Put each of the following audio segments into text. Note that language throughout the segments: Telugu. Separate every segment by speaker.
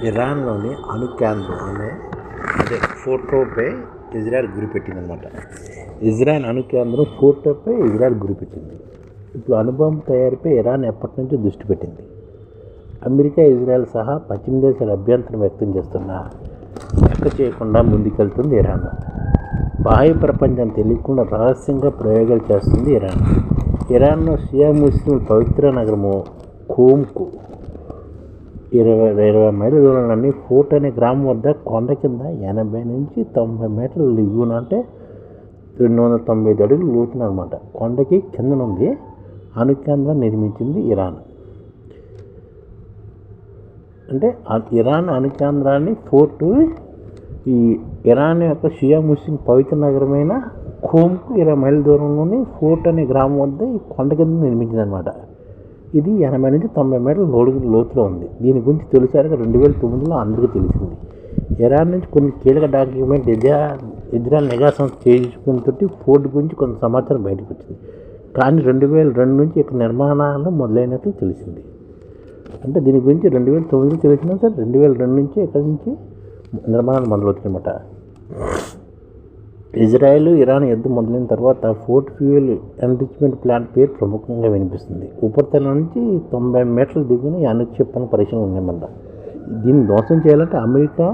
Speaker 1: ఇరాన్లోని అణు కేంద్రం అదే ఫోర్టోపై ఇజ్రాయెల్ గురిపెట్టిందనమాట. ఇజ్రాయెల్ అణు కేంద్రం ఫోర్టోపై ఇజ్రాయెల్ గురిపెట్టింది. ఇప్పుడు అణుబాంబు తయారీపై ఇరాన్ ఎప్పటి నుంచో దృష్టి పెట్టింది. అమెరికా, ఇజ్రాయెల్ సహా పశ్చిమ దేశాలు అభ్యంతరం వ్యక్తం చేస్తున్నా లెక్క చేయకుండా ముందుకెళ్తుంది ఇరాన్. బాహ్య ప్రపంచం తెలియకుండా రహస్యంగా ప్రయోగాలు చేస్తుంది ఇరాన్. ఇరాన్లో షియా ముస్లింల పవిత్ర నగరము ఖూమ్కు 20 మైళ్ళ దూరంలోని ఫోర్ట్ అనే గ్రామం వద్ద కొండ కింద 80 నుంచి 90 మీటర్ల దిగువన, అంటే 295 అడుగులు లోతున అనమాట, కొండకి కింద నుండి అణు కేంద్రం నిర్మించింది ఇరాన్. అంటే ఇరాన్ అణు కేంద్రాన్ని ఫోర్టు ఈ ఇరాన్ యొక్క షియా ముస్లిం పవిత్ర నగరమైన ఖూమ్కు 20 మైళ్ళ దూరంలోని ఫోర్ట్ అనే గ్రామం వద్ద ఈ కొండ కింద నిర్మించింది అనమాట. ఇది 80 నుంచి 90 మీటర్ల లోతులో ఉంది. దీని గురించి తొలిసారిగా 2009లో అందరికీ తెలిసింది. ఇరాన్ నుంచి కొన్ని కీలక డాక్యుమెంట్ ఇజ్రాయెల్ నిఘా సంస్థ చేయించుకున్నతోటి ఫోర్ట్ గురించి కొంత సమాచారం బయటకు వచ్చింది. కానీ 2002 నుంచి ఇక్కడ నిర్మాణాలు మొదలైనట్లు తెలిసింది. అంటే దీని గురించి 2009లో తెలిసినా సరే 2002 నుంచి ఇక్కడి నుంచి నిర్మాణాలు మొదలవుతాయన్నమాట. ఇజ్రాయెల్, ఇరాన్ యుద్ధం మొదలైన తర్వాత ఫోర్ట్ ఫ్యూయల్ ఎన్రిచ్మెంట్ ప్లాంట్ పేరు ప్రముఖంగా వినిపిస్తుంది. ఉపరితలం నుంచి 90 మీటర్ల దిగున ఈ అణుక్షిపణి పరీక్షలు ఉన్నాయన్నమాట. దీన్ని ధ్వంసం చేయాలంటే అమెరికా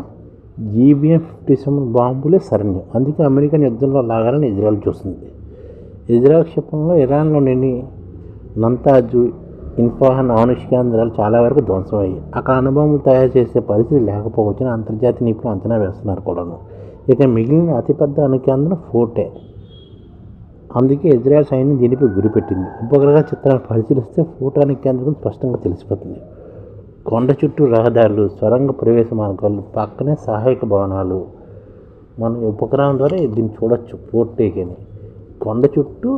Speaker 1: GBM-57 బాంబులే శరణ్యం. అందుకే అమెరికాని యుద్ధంలో లాగాలని ఇజ్రాయెల్ చూస్తుంది. ఇజ్రాయెల్ క్షిపణిలో ఇరాన్లోని నంతాజు, ఇన్ఫాహన్ అణు కేంద్రాలు చాలా వరకు ధ్వంసమయ్యాయి. అక్కడ అణుబాంబులు తయారు చేసే పరిస్థితి లేకపోవచ్చని అంతర్జాతీయ నిపుణులు అంచనా వేస్తున్నారు కూడాను. ఇక మిగిలిన అతిపెద్ద అణు కేంద్రం ఫోర్టే. అందుకే ఇజ్రాయెల్ సైన్యం దీనిపై గురిపెట్టింది. ఉపగ్రహ చిత్రాలను పరిశీలిస్తే ఫోర్ట్ అణు కేంద్రం స్పష్టంగా తెలిసిపోతుంది. కొండ చుట్టూ రహదారులు, సొరంగ ప్రవేశ మార్గాలు, పక్కనే సహాయక భవనాలు. మనం ఉపగ్రహం ద్వారా దీన్ని చూడొచ్చు. ఫోర్టేకని కొండ చుట్టూ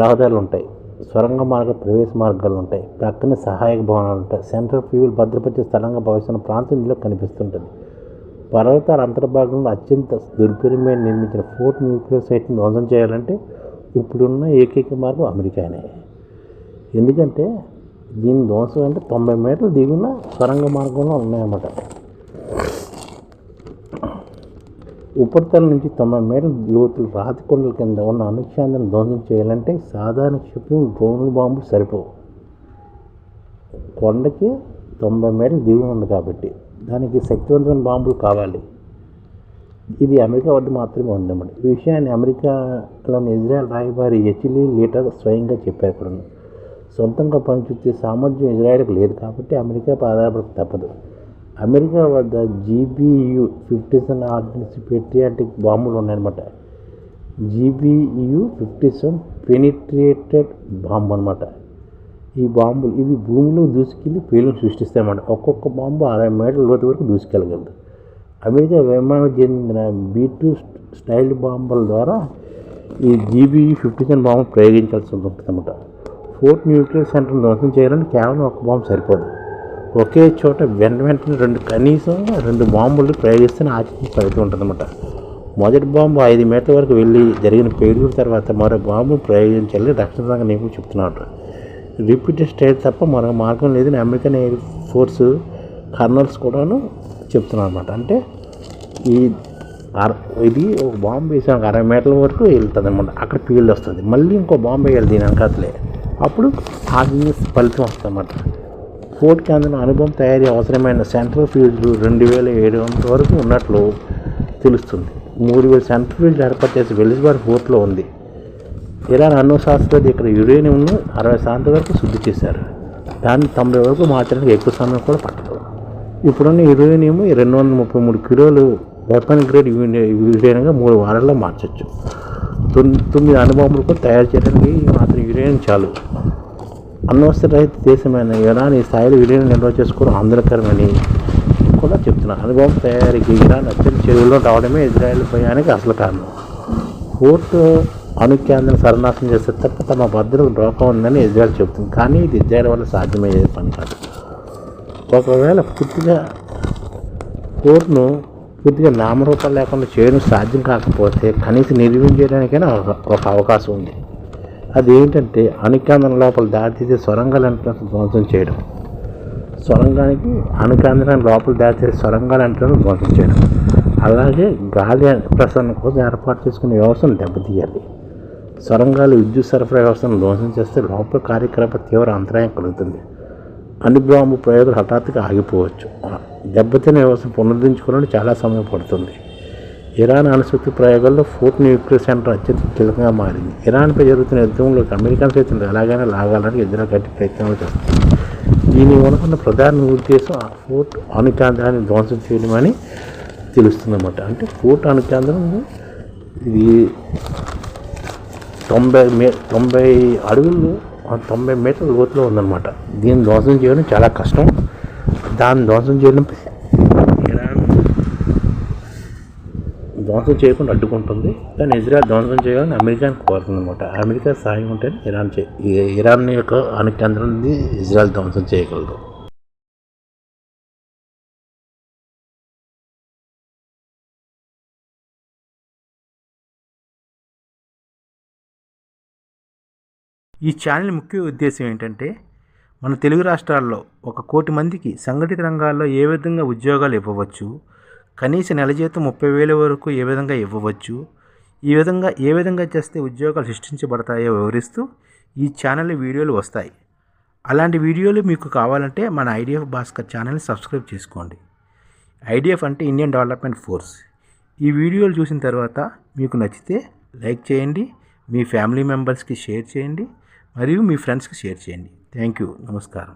Speaker 1: రహదారులు ఉంటాయి, సొరంగ ప్రవేశ మార్గాలు ఉంటాయి, పక్కనే సహాయక భవనాలు ఉంటాయి. సెంట్రల్ ఫ్యూయల్ భద్రపరిచే స్థలంగా భావిస్తున్న ప్రాంతం ఇందులో కనిపిస్తుంటుంది. పర్వతాల అంతర్భాగంలో అత్యంత దుర్భరమైన నిర్మించిన ఫోర్ట్ న్యూక్లియర్ సైట్ని ధ్వంసం చేయాలంటే ఇప్పుడున్న ఏకైక మార్గం అమెరికానే. ఎందుకంటే దీని ధ్వంసం అంటే 90 మీటర్లు దిగున సొరంగ మార్గంలో ఉన్నాయన్నమాట. ఉపరితలం నుంచి 90 మీటర్ల లోతులు రాతి కొండల కింద ఉన్న అణుకేంద్రాన్ని ధ్వంసం చేయాలంటే సాధారణ క్షిపణులు, డ్రోన్లు, బాంబులు సరిపోవు. కొండకి 90 మీటర్లు దిగున ఉంది కాబట్టి దానికి శక్తివంతమైన బాంబులు కావాలి. ఇది అమెరికా వద్ద మాత్రమే ఉందన్నమాట. ఈ విషయాన్ని అమెరికాలోని ఇజ్రాయెల్ రాయబారి హెచ్లీ లీటర్ స్వయంగా చెప్పారు. కూడా సొంతంగా పనిచేసే సామర్థ్యం ఇజ్రాయెల్కి లేదు కాబట్టి అమెరికాపై ఆధారపడక తప్పదు. అమెరికా వద్ద GBU-57 ఆర్డినెన్స్ పెట్రియాటిక్ బాంబులు ఉన్నాయన్నమాట. GBU-57 పెనిట్రేటెడ్ బాంబు అనమాట. ఈ బాంబులు ఇవి భూమిలో దూసుకెళ్ళి పేలును సృష్టిస్తాయన్నమాట. ఒక్కొక్క బాంబు 60 మీటర్ల లోతు వరకు దూసుకెళ్ళగలదు. అమెరికా విమానానికి చెందిన B-2 స్టైల్ బాంబుల ద్వారా ఈ GBU-57 బాంబు ప్రయోగించాల్సి ఉంటుందన్నమాట. ఫోర్ట్ న్యూక్లియర్ సెంటర్ను ధ్వంసం చేయాలని కేవలం ఒక బాంబు సరిపోదు. ఒకే చోట వెంటనే కనీసంగా 2 బాంబులు ప్రయోగిస్తేనే ఆచరణ ఫలితం ఉంటుందన్నమాట. మొదటి బాంబు 5 మీటర్ల వరకు వెళ్ళి జరిగిన పేలుడు తర్వాత మరో బాంబు ప్రయోగించాలని రక్షణ రంగ నిపుణులు చెప్తున్నారు. రిపీటెడ్ స్టైల్ తప్ప మరో మార్గం లేదని అమెరికన్ ఎయిర్ ఫోర్స్ కర్నల్స్ కూడాను చెప్తున్నారు అనమాట. అంటే ఇది ఒక బాంబు వేసాం 60 మీటర్ల వరకు వెళ్తుంది అనమాట. అక్కడ పీల్డ్ వస్తుంది, మళ్ళీ ఇంకో బాంబు వేయాలి దీని వెనకాతలే, అప్పుడు ఆర్డినెన్స్ ఫలితం వస్తుంది అన్నమాట. ఫోర్ట్ కేంద్రం అనుభవం తయారీ అవసరమైన సెంట్రల్ ఫ్యూజ్లు 2700 వరకు ఉన్నట్లు తెలుస్తుంది. 3000 సెంట్రల్ ఫ్యూజ్లు ఏర్పాటు చేసి వెలిస్బర్గ్ ఫోర్ట్లో ఉంది. ఇరాన్ అణు శాస్త్రవేత్తలు ఇక్కడ యురేనియంను 60% వరకు శుద్ధి చేశారు. దాన్ని 90 వరకు మార్చడానికి ఎక్కువ సమయం కూడా పట్టదు. ఇప్పుడున్న యురేనియం 233 కిలోలు వెపన్ గ్రేడ్ యురేనియంగా 3 వారాల్లో మార్చవచ్చు. 9 అణుబాంబులు కూడా తయారు చేయడానికి మాత్రం యురేనియం చాలు. అణ్వస్త్ర రహిత దేశమైన ఇరాన్ ఈ స్థాయిలో యురేనియం నిల్వ చేసుకోవడం ఆందోళనకరమని కూడా చెప్తున్నారు. అణుబాంబు తయారీకి ఇరాన్ అత్యంత చెరువులో రావడమే ఇజ్రాయెల్ భయానికి అసలు కారణం. ఫోర్ట్ అణు కేంద్రం సర్వనాశనం చేస్తే తప్ప తమ భద్రతకు డ్రోకా ఉందని ఇజ్రాయెల్ చెబుతుంది. కానీ ఇది ఇజ్రాయెల్ వల్ల సాధ్యమయ్యే పని కాదు. ఒకవేళ ఫోర్ట్ను పూర్తిగా నామరూపాలు లేకుండా చేయడం సాధ్యం కాకపోతే కనీసం నిర్మించడానికైనా ఒక అవకాశం ఉంది. అది ఏంటంటే అణు కేంద్రం లోపల దారితీసే సొరంగాలను ధ్వంసం చేయడం. సొరంగానికి అణుకేంద్రాన్ని లోపల దాచేసి సొరంగాలు అంటే ధ్వంసం చేయడం. అలాగే గాలి ప్రసరణ కోసం ఏర్పాటు చేసుకునే వ్యవస్థను దెబ్బతీయాలి. సొరంగాలు విద్యుత్ సరఫరా వ్యవస్థను ధ్వంసం చేస్తే లోపల కార్యకలాప తీవ్ర అంతరాయం కలుగుతుంది. అణుబాంబు ప్రయోగాలు హఠాత్తుగా ఆగిపోవచ్చు. దెబ్బతిన వ్యవస్థను పునరుద్ధరించుకోవడానికి చాలా సమయం పడుతుంది. ఇరాన్ అణుశక్తి ప్రయోగాల్లో ఫోర్ట్ న్యూక్లియర్ సెంటర్ అత్యంత కీలకంగా మారింది. ఇరాన్పై జరుగుతున్న యుద్ధంలోకి అమెరికా సైతం ఎలాగైనా లాగాలని ఇద్దరు గట్టి ప్రయత్నాలు చేస్తారు. దీని వెనుకున్న ప్రధాన ఉద్దేశం ఆ ఫోర్ట్ అణుకేంద్రాన్ని ధ్వంసం చేయడమని తెలుస్తుందన్నమాట. అంటే ఫోర్ట్ అణుకేంద్రం ఇది 90 అడుగులు 90 మీటర్ల లోతులో ఉందన్నమాట. దీన్ని ధ్వంసం చేయడం చాలా కష్టం. దాన్ని ధ్వంసం చేయడం ఇరాన్ ధ్వంసం చేయకుండా అడ్డుకుంటుంది. కానీ ఇజ్రాయెల్ ధ్వంసం చేయాలని అమెరికాని కోరుతుంది అనమాట. అమెరికా సహాయం ఉంటేనే ఇరాన్ యొక్క అణుకేంద్రాన్ని ఇజ్రాయెల్ ధ్వంసం చేయగలదు.
Speaker 2: ఈ ఛానల్ ముఖ్య ఉద్దేశం ఏంటంటే మన తెలుగు రాష్ట్రాల్లో 1 కోటి మందికి సంఘటిత రంగాల్లో ఏ విధంగా ఉద్యోగాలు ఇవ్వవచ్చు, కనీస నెల జీతం 30,000 వరకు ఏ విధంగా ఇవ్వవచ్చు, ఏ విధంగా చేస్తే ఉద్యోగాలు సృష్టించబడతాయో వివరిస్తూ ఈ ఛానల్ వీడియోలు వస్తాయి. అలాంటి వీడియోలు మీకు కావాలంటే మన ఐడిఎఫ్ భాస్కర్ ఛానల్ని సబ్స్క్రైబ్ చేసుకోండి. ఐడిఎఫ్ అంటే ఇండియన్ డెవలప్మెంట్ ఫోర్స్. ఈ వీడియోలు చూసిన తర్వాత మీకు నచ్చితే లైక్ చేయండి, మీ ఫ్యామిలీ మెంబర్స్కి షేర్ చేయండి, మరియు మీ ఫ్రెండ్స్కి షేర్ చేయండి. Thank you. నమస్కారం.